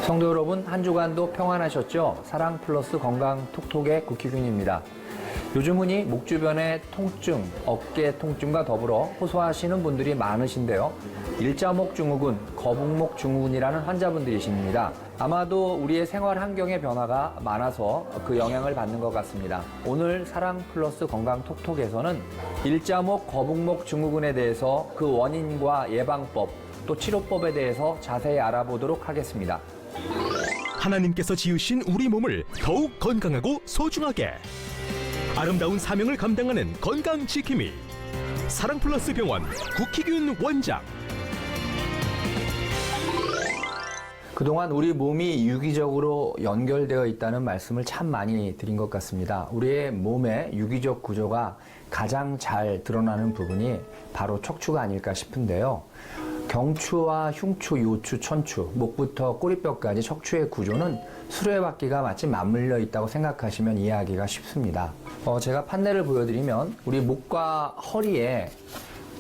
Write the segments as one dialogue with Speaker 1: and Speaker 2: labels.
Speaker 1: 성도 여러분, 한 주간도 평안하셨죠? 사랑 플러스 건강 톡톡의 국희균입니다. 요즘 흔히 목 주변의 통증, 어깨 통증과 더불어 호소하시는 분들이 많으신데요. 일자목 증후군, 거북목 증후군이라는 환자분들이십니다. 아마도 우리의 생활 환경의 변화가 많아서 그 영향을 받는 것 같습니다. 오늘 사랑 플러스 건강 톡톡에서는 일자목, 거북목 증후군에 대해서 그 원인과 예방법, 또 치료법에 대해서 자세히 알아보도록 하겠습니다.
Speaker 2: 하나님께서 지으신 우리 몸을 더욱 건강하고 소중하게 아름다운 사명을 감당하는 건강지킴이 사랑플러스 병원 국희균 원장.
Speaker 1: 그동안 우리 몸이 유기적으로 연결되어 있다는 말씀을 참 많이 드린 것 같습니다. 우리의 몸의 유기적 구조가 가장 잘 드러나는 부분이 바로 척추가 아닐까 싶은데요. 경추와 흉추, 요추, 천추, 목부터 꼬리뼈까지 척추의 구조는 수레바퀴가 마치 맞물려 있다고 생각하시면 이해하기가 쉽습니다. 제가 판례를 보여드리면 우리 목과 허리에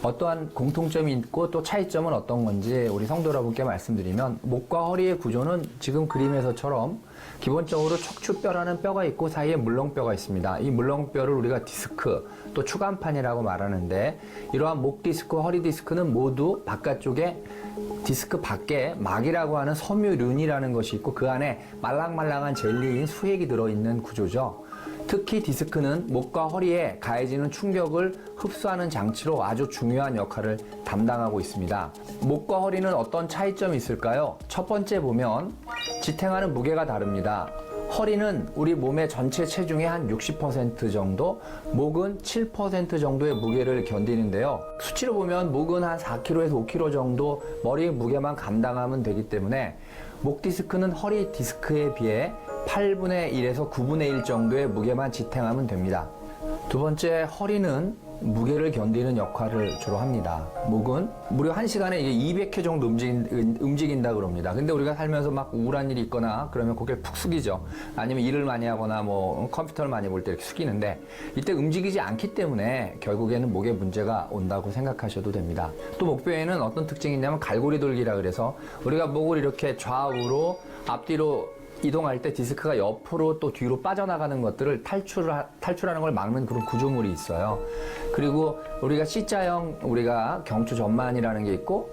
Speaker 1: 어떠한 공통점이 있고 또 차이점은 어떤 건지 우리 성도 여러분께 말씀드리면, 목과 허리의 구조는 지금 그림에서처럼 기본적으로 척추뼈라는 뼈가 있고 사이에 물렁뼈가 있습니다. 이 물렁뼈를 우리가 디스크, 또 추간판이라고 말하는데, 이러한 목 디스크, 허리 디스크는 모두 바깥쪽에 디스크 밖에 막이라고 하는 섬유륜이라는 것이 있고 그 안에 말랑말랑한 젤리인 수액이 들어있는 구조죠. 특히 디스크는 목과 허리에 가해지는 충격을 흡수하는 장치로 아주 중요한 역할을 담당하고 있습니다. 목과 허리는 어떤 차이점이 있을까요? 첫 번째 보면 지탱하는 무게가 다릅니다. 허리는 우리 몸의 전체 체중의 한 60% 정도, 목은 7% 정도의 무게를 견디는데요. 수치로 보면 목은 한 4kg에서 5kg 정도 머리의 무게만 감당하면 되기 때문에 목 디스크는 허리 디스크에 비해 8분의 1에서 9분의 1 정도의 무게만 지탱하면 됩니다. 두 번째, 허리는 무게를 견디는 역할을 주로 합니다. 목은 무려 1시간에 이게 200회 정도 움직인다 그럽니다. 근데 우리가 살면서 막 우울한 일이 있거나 그러면 고개를 푹 숙이죠. 아니면 일을 많이 하거나 뭐 컴퓨터를 많이 볼 때 이렇게 숙이는데, 이때 움직이지 않기 때문에 결국에는 목에 문제가 온다고 생각하셔도 됩니다. 또 목뼈에는 어떤 특징이 있냐면 갈고리 돌기라 그래서 우리가 목을 이렇게 좌우로 앞뒤로 이동할 때 디스크가 옆으로 또 뒤로 빠져나가는 것들을 탈출하는 걸 막는 그런 구조물이 있어요. 그리고 우리가 C자형, 우리가 경추 전만이라는 게 있고,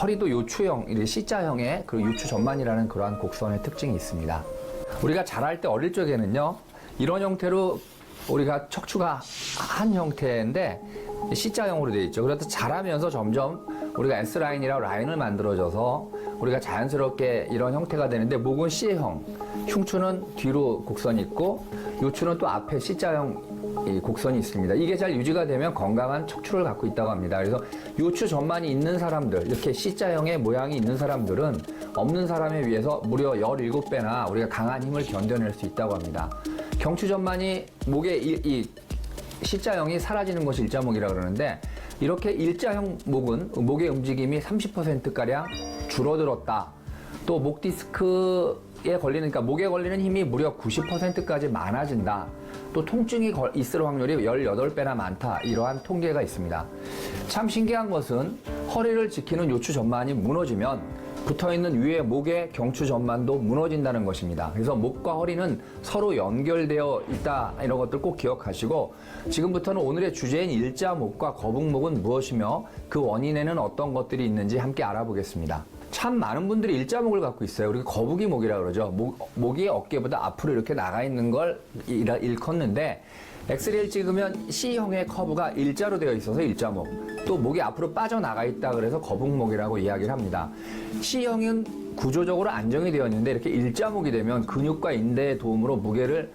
Speaker 1: 허리도 요추형, C자형의 그 요추 전만이라는 그러한 곡선의 특징이 있습니다. 우리가 자랄 때 어릴 적에는요, 이런 형태로 우리가 척추가 한 형태인데 C자형으로 되어 있죠. 그래서 자라면서 점점 우리가 S라인이라고 라인을 만들어줘서 우리가 자연스럽게 이런 형태가 되는데, 목은 C형, 흉추는 뒤로 곡선이 있고 요추는 또 앞에 C자형 곡선이 있습니다. 이게 잘 유지가 되면 건강한 척추를 갖고 있다고 합니다. 그래서 요추 전만이 있는 사람들, 이렇게 C자형의 모양이 있는 사람들은 없는 사람에 비해서 무려 17배나 우리가 강한 힘을 견뎌낼 수 있다고 합니다. 경추 전만이 목에 이 C자형이 사라지는 것이 일자목이라고 그러는데, 이렇게 일자형 목은 목의 움직임이 30%가량 줄어들었다. 또 목 디스크에 걸리는, 그러니까 목에 걸리는 힘이 무려 90%까지 많아진다. 또 통증이 있을 확률이 18배나 많다. 이러한 통계가 있습니다. 참 신기한 것은 허리를 지키는 요추 전만이 무너지면 붙어있는 위에 목의 경추 전만도 무너진다는 것입니다. 그래서 목과 허리는 서로 연결되어 있다, 이런 것들 꼭 기억하시고, 지금부터는 오늘의 주제인 일자목과 거북목은 무엇이며 그 원인에는 어떤 것들이 있는지 함께 알아보겠습니다. 참 많은 분들이 일자목을 갖고 있어요. 우리가 거북이 목이라고 그러죠. 목이 어깨보다 앞으로 이렇게 나가 있는 걸 일컫는데, 엑스레이를 찍으면 C형의 커브가 일자로 되어 있어서 일자목, 또 목이 앞으로 빠져나가 있다 그래서 거북목이라고 이야기를 합니다. C형은 구조적으로 안정이 되어 있는데, 이렇게 일자목이 되면 근육과 인대의 도움으로 무게를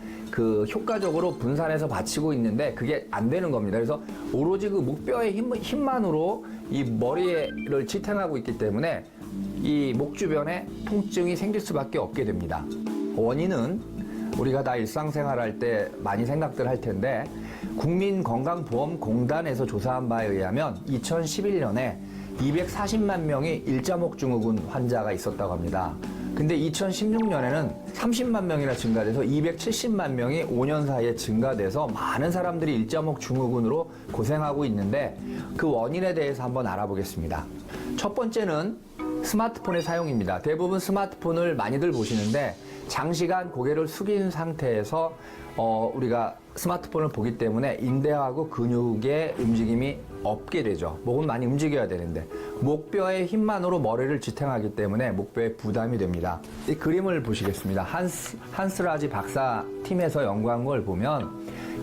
Speaker 1: 효과적으로 분산해서 받치고 있는데 그게 안 되는 겁니다. 그래서 오로지 그 목뼈의 힘만으로 이 머리를 지탱하고 있기 때문에 이 목 주변에 통증이 생길 수밖에 없게 됩니다. 원인은 우리가 다 일상생활할 때 많이 생각들 할 텐데, 국민건강보험공단에서 조사한 바에 의하면 2011년에 240만 명이 일자목 증후군 환자가 있었다고 합니다. 근데 2016년에는 30만 명이나 증가돼서 270만 명이 5년 사이에 증가돼서 많은 사람들이 일자목 증후군으로 고생하고 있는데, 그 원인에 대해서 한번 알아보겠습니다. 첫 번째는 스마트폰의 사용입니다. 대부분 스마트폰을 많이들 보시는데 장시간 고개를 숙인 상태에서 우리가 스마트폰을 보기 때문에 인대하고 근육의 움직임이 없게 되죠. 목은 많이 움직여야 되는데 목뼈의 힘만으로 머리를 지탱하기 때문에 목뼈에 부담이 됩니다. 이 그림을 보시겠습니다. 한스라지 박사 팀에서 연구한 걸 보면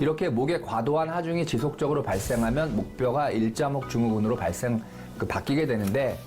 Speaker 1: 이렇게 목에 과도한 하중이 지속적으로 발생하면 목뼈가 일자목 증후군으로 바뀌게 되는데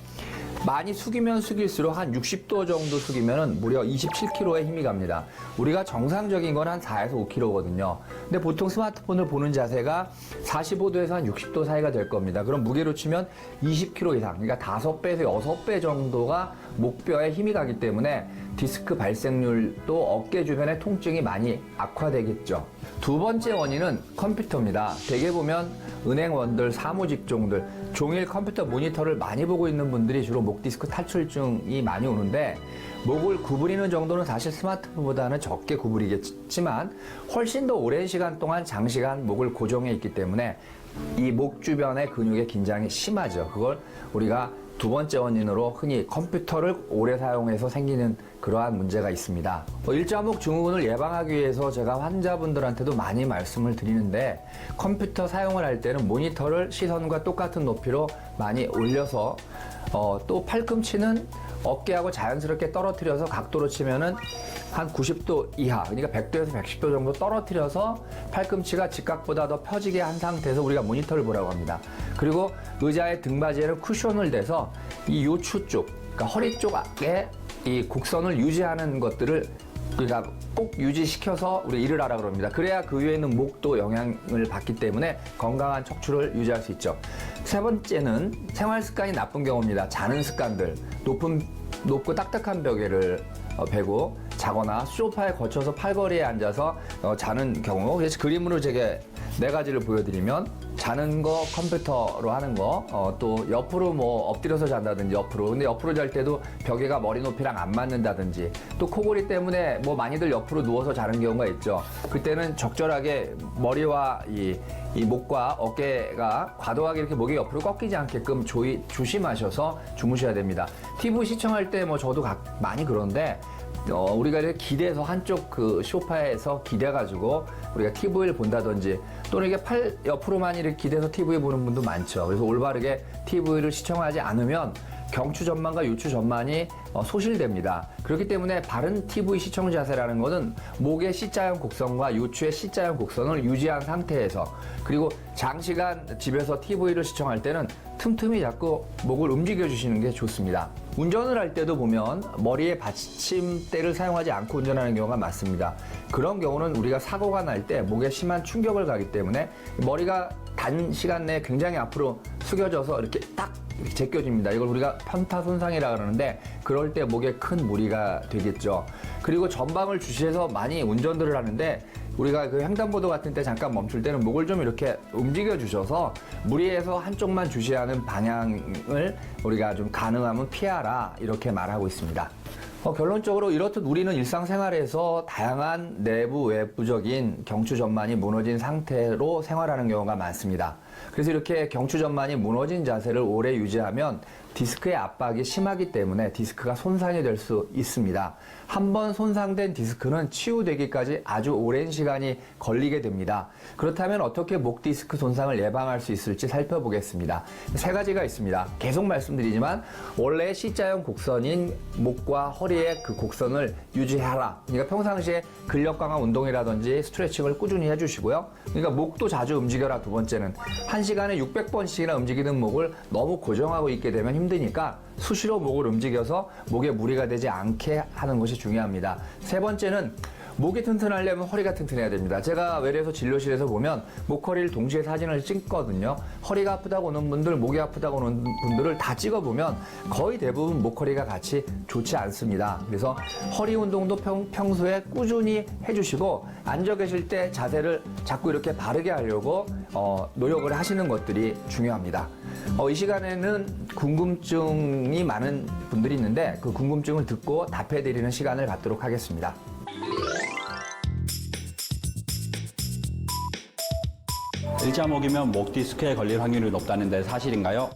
Speaker 1: 많이 숙이면 숙일수록 한 60도 정도 숙이면 무려 27kg의 힘이 갑니다. 우리가 정상적인 건 한 4에서 5kg거든요. 근데 보통 스마트폰을 보는 자세가 45도에서 한 60도 사이가 될 겁니다. 그럼 무게로 치면 20kg 이상, 그러니까 5배에서 6배 정도가 목뼈에 힘이 가기 때문에 디스크 발생률도 어깨 주변의 통증이 많이 악화되겠죠. 두 번째 원인은 컴퓨터입니다. 대개 보면 은행원들, 사무직종들, 종일 컴퓨터 모니터를 많이 보고 있는 분들이 주로 목 디스크 탈출증이 많이 오는데 목을 구부리는 정도는 사실 스마트폰보다는 적게 구부리겠지만 훨씬 더 오랜 시간 동안 장시간 목을 고정해 있기 때문에 이 목 주변의 근육의 긴장이 심하죠. 그걸 우리가 두 번째 원인으로 흔히 컴퓨터를 오래 사용해서 생기는 그러한 문제가 있습니다. 일자목 증후군을 예방하기 위해서 제가 환자분들한테도 많이 말씀을 드리는데 컴퓨터 사용을 할 때는 모니터를 시선과 똑같은 높이로 많이 올려서 또 팔꿈치는 어깨하고 자연스럽게 떨어뜨려서 각도로 치면은 한 90도 이하, 그러니까 100도에서 110도 정도 떨어뜨려서 팔꿈치가 직각보다 더 펴지게 한 상태에서 우리가 모니터를 보라고 합니다. 그리고 의자의 등받이에는 쿠션을 대서 이 요추 쪽, 그러니까 허리 쪽에 이 곡선을 유지하는 것들을 우리가 꼭 유지시켜서 우리 일을 하라 그럽니다. 그래야 그 위에 있는 목도 영향을 받기 때문에 건강한 척추를 유지할 수 있죠. 세 번째는 생활 습관이 나쁜 경우입니다. 자는 습관들, 높고 딱딱한 벽에를 베고 자거나 소파에 거쳐서 팔걸이에 앉아서 자는 경우. 그래서 그림으로 제가 4가지를 보여드리면 자는 거, 컴퓨터로 하는 거, 또 옆으로 뭐 엎드려서 잔다든지 옆으로. 근데 옆으로 잘 때도 벽에가 머리 높이랑 안 맞는다든지 또 코골이 때문에 뭐 많이들 옆으로 누워서 자는 경우가 있죠. 그때는 적절하게 머리와 이 목과 어깨가 과도하게 이렇게 목이 옆으로 꺾이지 않게끔 조심하셔서 주무셔야 됩니다. TV 시청할 때 뭐 저도 많이 그런데 우리가 이렇게 기대서 한쪽 그 소파에서 기대가지고 우리가 TV를 본다든지 또는 이게 팔 옆으로만 이렇게 기대서 TV 보는 분도 많죠. 그래서 올바르게 TV를 시청하지 않으면 경추 전만과 요추 전만이 소실됩니다. 그렇기 때문에 바른 TV 시청 자세라는 것은 목의 C자형 곡선과 요추의 C자형 곡선을 유지한 상태에서 그리고 장시간 집에서 TV를 시청할 때는 틈틈이 자꾸 목을 움직여 주시는 게 좋습니다. 운전을 할 때도 보면 머리에 받침대를 사용하지 않고 운전하는 경우가 많습니다. 그런 경우는 우리가 사고가 날 때 목에 심한 충격을 가기 때문에 머리가 단시간 내에 굉장히 앞으로 숙여져서 이렇게 딱 이렇게 제껴집니다. 이걸 우리가 편타 손상이라 그러는데 그럴 때 목에 큰 무리가 되겠죠. 그리고 전방을 주시해서 많이 운전들을 하는데 우리가 그 횡단보도 같은 때 잠깐 멈출 때는 목을 좀 이렇게 움직여 주셔서 무리해서 한쪽만 주시하는 방향을 우리가 좀 가능하면 피하라 이렇게 말하고 있습니다. 결론적으로 이렇듯 우리는 일상생활에서 다양한 내부 외부적인 경추 전만이 무너진 상태로 생활하는 경우가 많습니다. 그래서 이렇게 경추 전만이 무너진 자세를 오래 유지하면 디스크의 압박이 심하기 때문에 디스크가 손상이 될 수 있습니다. 한번 손상된 디스크는 치유되기까지 아주 오랜 시간이 걸리게 됩니다. 그렇다면 어떻게 목 디스크 손상을 예방할 수 있을지 살펴보겠습니다. 3가지가 있습니다. 계속 말씀드리지만 원래 C자형 곡선인 목과 허리의 그 곡선을 유지하라. 그러니까 평상시에 근력 강화 운동이라든지 스트레칭을 꾸준히 해주시고요. 그러니까 목도 자주 움직여라. 두 번째는 1시간에 600번씩이나 움직이는 목을 너무 고정하고 있게 되면 힘드니까 수시로 목을 움직여서 목에 무리가 되지 않게 하는 것이 중요합니다. 3번째는 목이 튼튼하려면 허리가 튼튼해야 됩니다. 제가 외래에서 진료실에서 보면 목허리를 동시에 사진을 찍거든요. 허리가 아프다고 오는 분들, 목이 아프다고 오는 분들을 다 찍어보면 거의 대부분 목허리가 같이 좋지 않습니다. 그래서 허리 운동도 평소에 꾸준히 해주시고 앉아 계실 때 자세를 자꾸 이렇게 바르게 하려고 노력을 하시는 것들이 중요합니다. 이 시간에는 궁금증이 많은 분들이 있는데 그 궁금증을 듣고 답해드리는 시간을 갖도록 하겠습니다.
Speaker 3: 일자목이면 목 디스크에 걸릴 확률이 높다는데 사실인가요?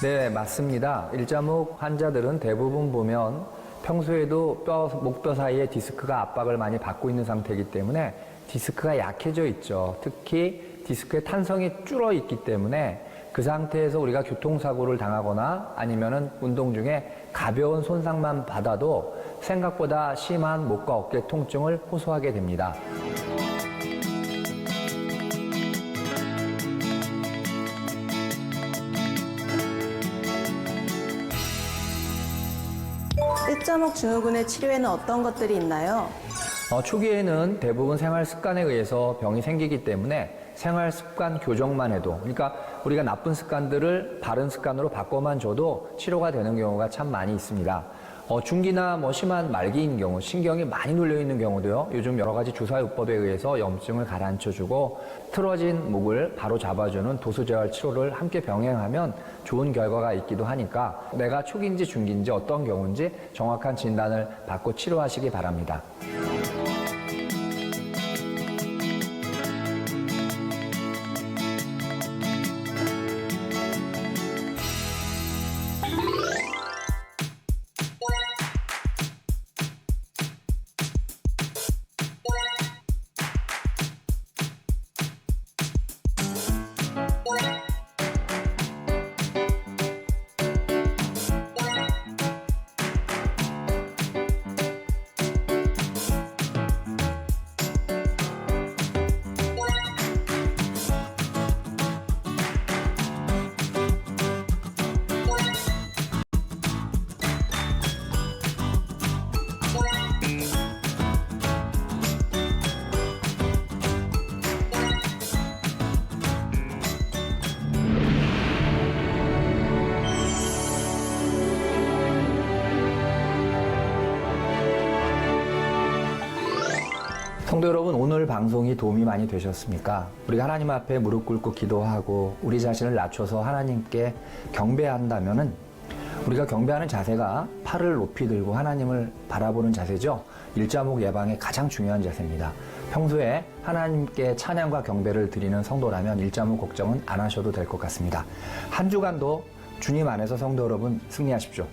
Speaker 1: 네, 맞습니다. 일자목 환자들은 대부분 보면 평소에도 목뼈 사이에 디스크가 압박을 많이 받고 있는 상태이기 때문에 디스크가 약해져 있죠. 특히 디스크의 탄성이 줄어 있기 때문에 그 상태에서 우리가 교통사고를 당하거나 아니면은 운동 중에 가벼운 손상만 받아도 생각보다 심한 목과 어깨 통증을 호소하게 됩니다.
Speaker 3: 일자목 증후군의 치료에는 어떤 것들이 있나요?
Speaker 1: 초기에는 대부분 생활 습관에 의해서 병이 생기기 때문에 생활 습관 교정만 해도, 그러니까 우리가 나쁜 습관들을 바른 습관으로 바꿔만 줘도 치료가 되는 경우가 참 많이 있습니다. 중기나 심한 말기인 경우, 신경이 많이 눌려 있는 경우도요, 요즘 여러 가지 주사요법에 의해서 염증을 가라앉혀주고 틀어진 목을 바로 잡아주는 도수재활 치료를 함께 병행하면 좋은 결과가 있기도 하니까 내가 초기인지 중기인지 어떤 경우인지 정확한 진단을 받고 치료하시기 바랍니다. 성도 여러분, 오늘 방송이 도움이 많이 되셨습니까? 우리가 하나님 앞에 무릎 꿇고 기도하고 우리 자신을 낮춰서 하나님께 경배한다면은 우리가 경배하는 자세가 팔을 높이 들고 하나님을 바라보는 자세죠. 일자목 예방의 가장 중요한 자세입니다. 평소에 하나님께 찬양과 경배를 드리는 성도라면 일자목 걱정은 안 하셔도 될 것 같습니다. 한 주간도 주님 안에서 성도 여러분 승리하십시오.